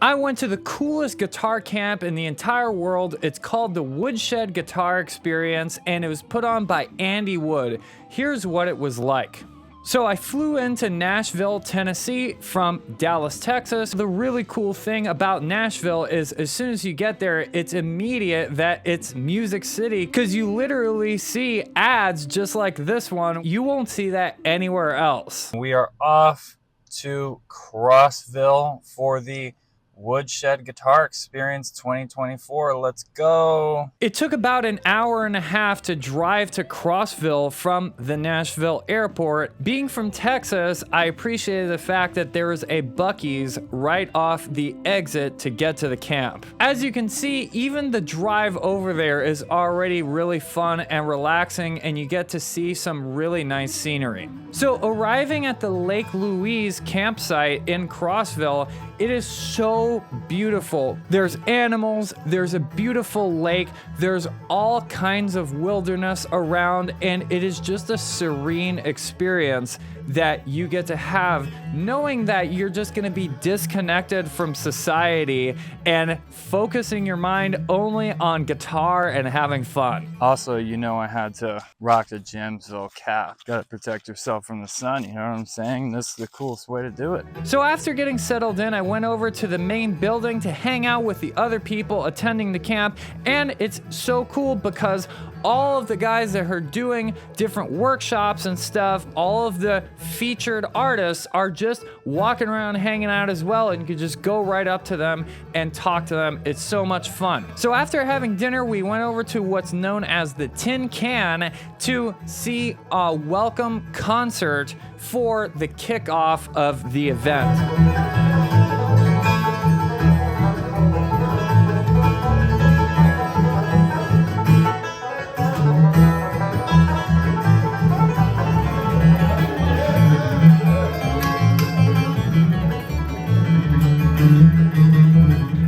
I went to the coolest guitar camp in the entire world. It's called the Woodshed Guitar Experience, and it was put on by Andy Wood. Here's what it was like. So I flew into Nashville, Tennessee from Dallas, Texas. The really cool thing about Nashville is as soon as you get there, it's immediate that it's Music City, because you literally see ads just like this one. You won't see that anywhere else. We are off to Crossville for the Woodshed Guitar Experience 2024. Let's go. It took about an hour and a half to drive to Crossville from the Nashville airport. Being from Texas, I appreciated the fact that there was a Buc-ee's right off the exit to get to the camp. As you can see, even the drive over there is already really fun and relaxing, and you get to see some really nice scenery. So arriving at the Lake Louise campsite in Crossville, it is so beautiful. There's animals, there's a beautiful lake, there's all kinds of wilderness around, and it is just a serene experience that you get to have, knowing that you're just gonna be disconnected from society and focusing your mind only on guitar and having fun. Also, you know, I had to rock the Jamsville cap. Gotta protect yourself from the sun, you know what I'm saying? This is the coolest way to do it. So after getting settled in, I went over to the main building to hang out with the other people attending the camp, and it's so cool because all of the guys that are doing different workshops and stuff, all of the featured artists are just walking around hanging out as well, and you can just go right up to them and talk to them. It's so much fun. So after having dinner, we went over to what's known as the Tin Can to see a welcome concert for the kickoff of the event.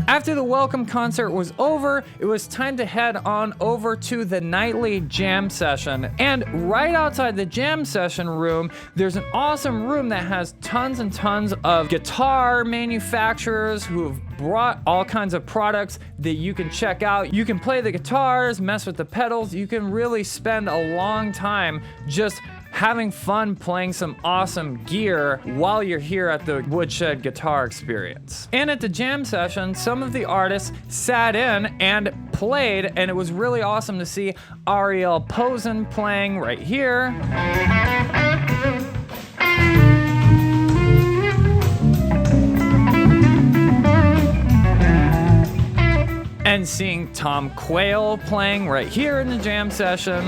After the welcome concert was over, it was time to head on over to the nightly jam session. And right outside the jam session room, there's an awesome room that has tons and tons of guitar manufacturers who have brought all kinds of products that you can check out. You can play the guitars, mess with the pedals. You can really spend a long time just having fun playing some awesome gear while you're here at the Woodshed Guitar Experience. And at the jam session, some of the artists sat in and played, and it was really awesome to see Ariel Posen playing right here. And seeing Tom Quayle playing right here in the jam session.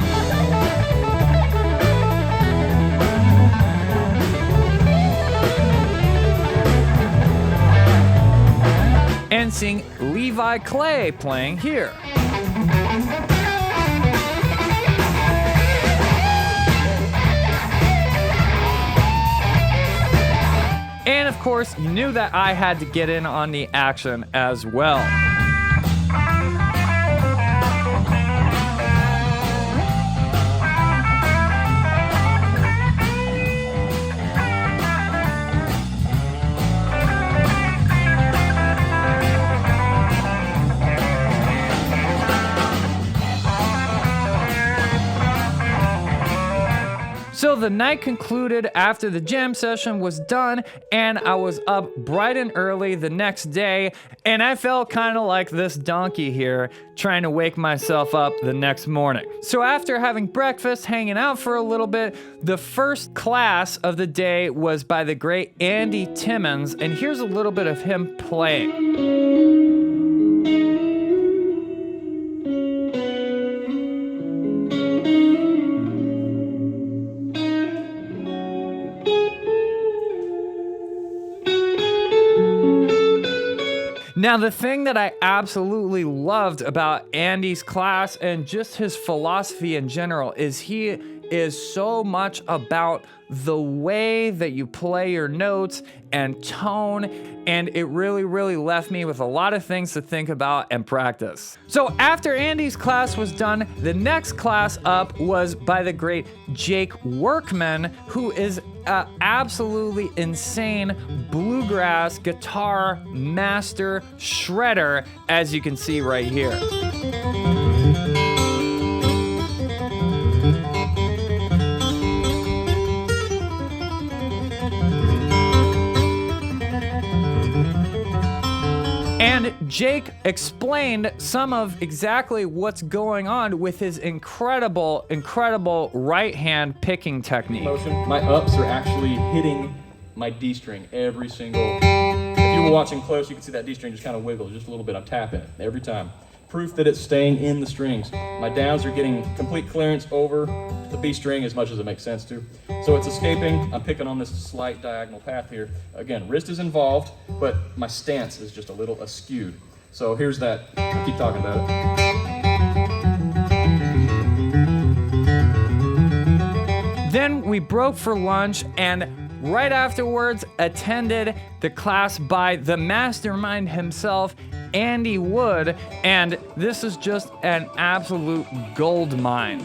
And seeing Levi Clay playing here. And of course, you knew that I had to get in on the action as well. So the night concluded after the jam session was done, and I was up bright and early the next day, and I felt kind of like this donkey here trying to wake myself up the next morning. So after having breakfast, hanging out for a little bit, the first class of the day was by the great Andy Timmons, and here's a little bit of him playing. Now, the thing that I absolutely loved about Andy's class and just his philosophy in general is he is so much about the way that you play your notes and tone, and it really left me with a lot of things to think about and practice. So after Andy's class was done, the next class up was by the great Jake Workman, who is an absolutely insane bluegrass guitar master shredder, as you can see right here. And Jake explained some of exactly what's going on with his incredible right hand picking technique. Motion. My ups are actually hitting my D string every single. If you were watching close, you can see that D string just kind of wiggle just a little bit. I'm tapping it every time. Proof that it's staying in the strings. My downs are getting complete clearance over the B string as much as it makes sense to. So it's escaping. I'm picking on this slight diagonal path here. Again, wrist is involved, but my stance is just a little askewed. So here's that. I keep talking about it. Then we broke for lunch and right afterwards attended the class by the mastermind himself, Andy Wood, and this is just an absolute gold mine.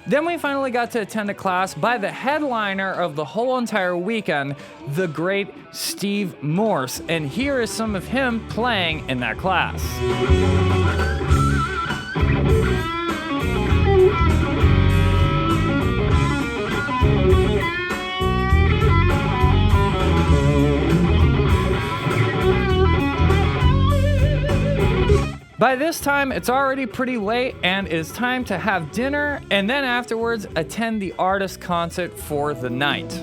Then we finally got to attend a class by the headliner of the whole entire weekend, the great Steve Morse, and here is some of him playing in that class. By this time, it's already pretty late and it's time to have dinner and then afterwards attend the artist concert for the night.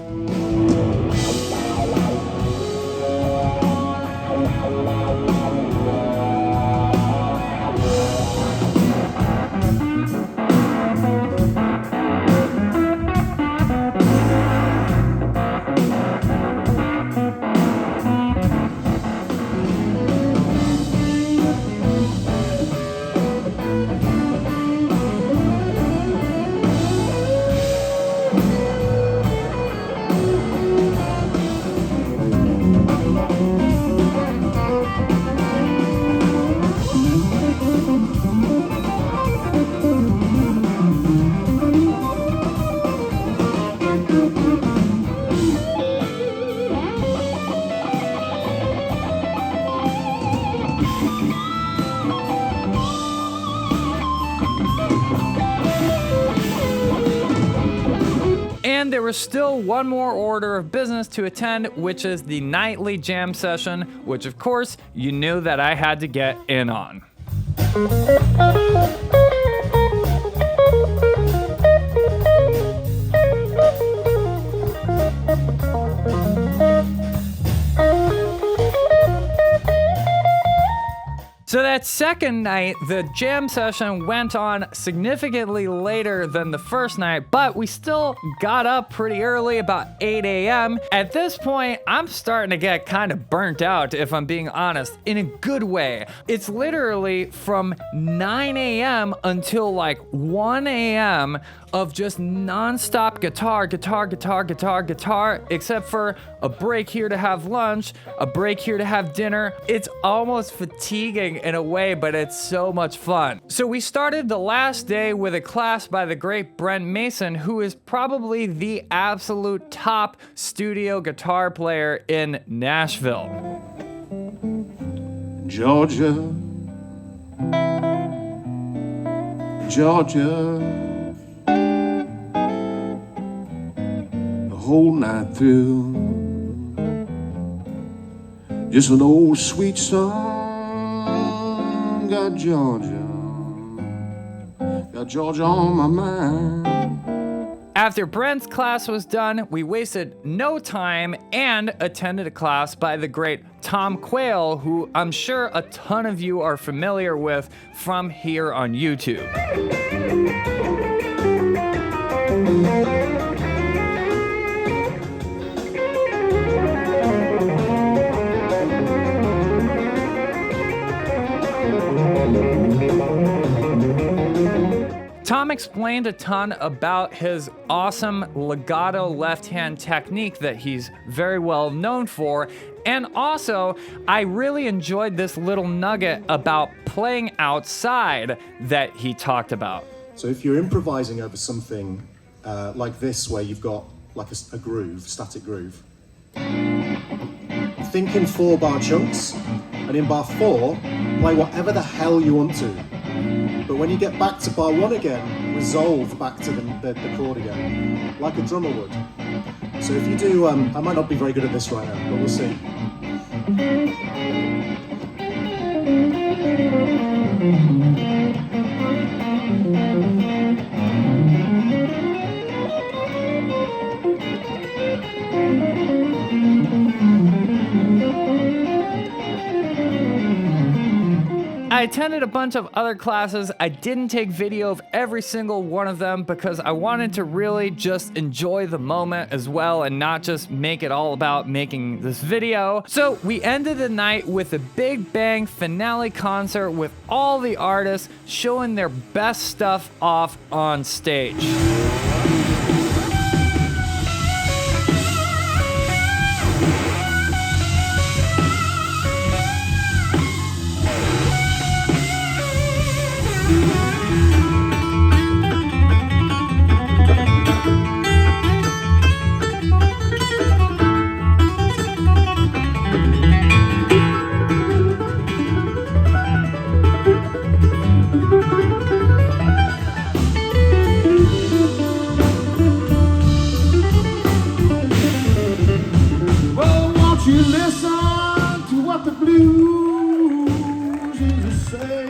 There was still one more order of business to attend, which is the nightly jam session, which of course you knew that I had to get in on. So that second night, the jam session went on significantly later than the first night, but we still got up pretty early, about 8 a.m. At this point, I'm starting to get kind of burnt out, if I'm being honest, in a good way. It's literally from 9 a.m. until like 1 a.m. of just non-stop guitar, except for a break here to have lunch, a break here to have dinner. It's almost fatiguing in a way, but it's so much fun. So we started the last day with a class by the great Brent Mason, who is probably the absolute top studio guitar player in Nashville. Georgia, the whole night through, just an old sweet song, got Georgia on my mind. After Brent's class was done, we wasted no time and attended a class by the great Tom Quayle, who I'm sure a ton of you are familiar with from here on YouTube. Tom explained a ton about his awesome legato left-hand technique that he's very well known for. And also, I really enjoyed this little nugget about playing outside that he talked about. So if you're improvising over something like this, where you've got like a groove, static groove, think in 4-bar chunks, and in bar 4, play whatever the hell you want to. But when you get back to bar 1 again, resolve back to the chord again, like a drummer would. So if you do, I might not be very good at this right now, but we'll see. I attended a bunch of other classes. I didn't take video of every single one of them because I wanted to really just enjoy the moment as well and not just make it all about making this video. So we ended the night with a big bang finale concert with all the artists showing their best stuff off on stage. You listen to what the blues is saying.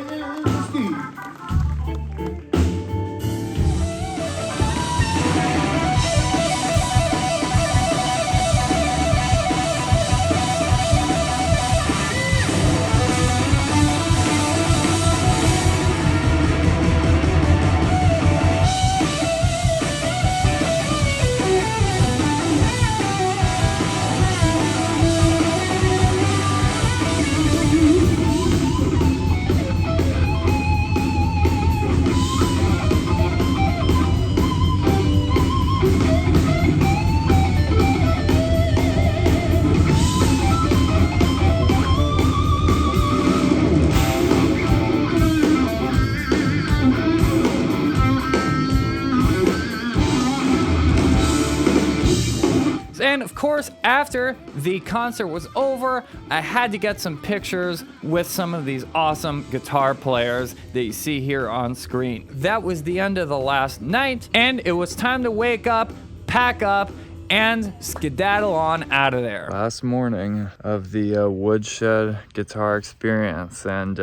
And of course, after the concert was over, I had to get some pictures with some of these awesome guitar players that you see here on screen. That was the end of the last night, and it was time to wake up, pack up, and skedaddle on out of there. Last morning of the Woodshed guitar experience, and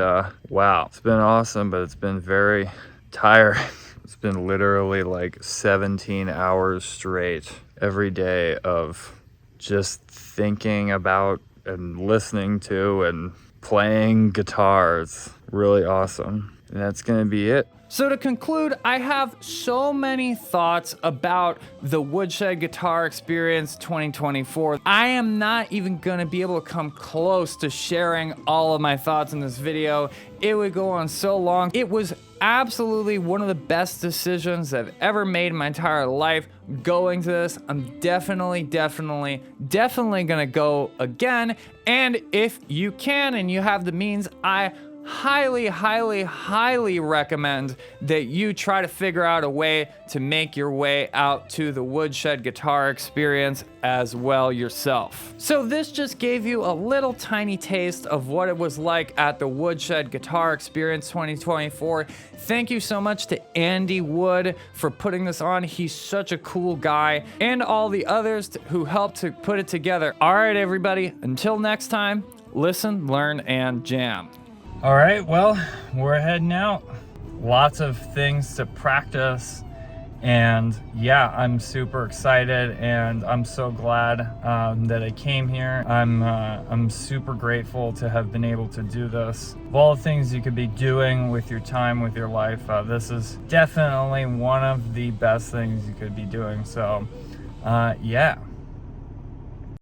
wow, it's been awesome, but it's been very tiring. It's been literally like 17 hours straight every day of just thinking about and listening to and playing guitars. Really awesome. And that's gonna be it. So to conclude, I have so many thoughts about the Woodshed Guitar Experience 2024. I am not even gonna be able to come close to sharing all of my thoughts in this video. It would go on so long. It was absolutely one of the best decisions I've ever made in my entire life going to this. I'm definitely gonna go again. And if you can and you have the means, I highly recommend that you try to figure out a way to make your way out to the Woodshed Guitar Experience as well yourself. So this just gave you a little tiny taste of what it was like at the Woodshed Guitar Experience 2024. Thank you so much to Andy Wood for putting this on. He's such a cool guy, and all the others who helped to put it together. All right, everybody, until next time, listen, learn, and jam. All right, well, we're heading out. Lots of things to practice, and yeah, I'm super excited, and I'm so glad that I came here. I'm super grateful to have been able to do this. Of all the things you could be doing with your time, with your life, this is definitely one of the best things you could be doing. So yeah.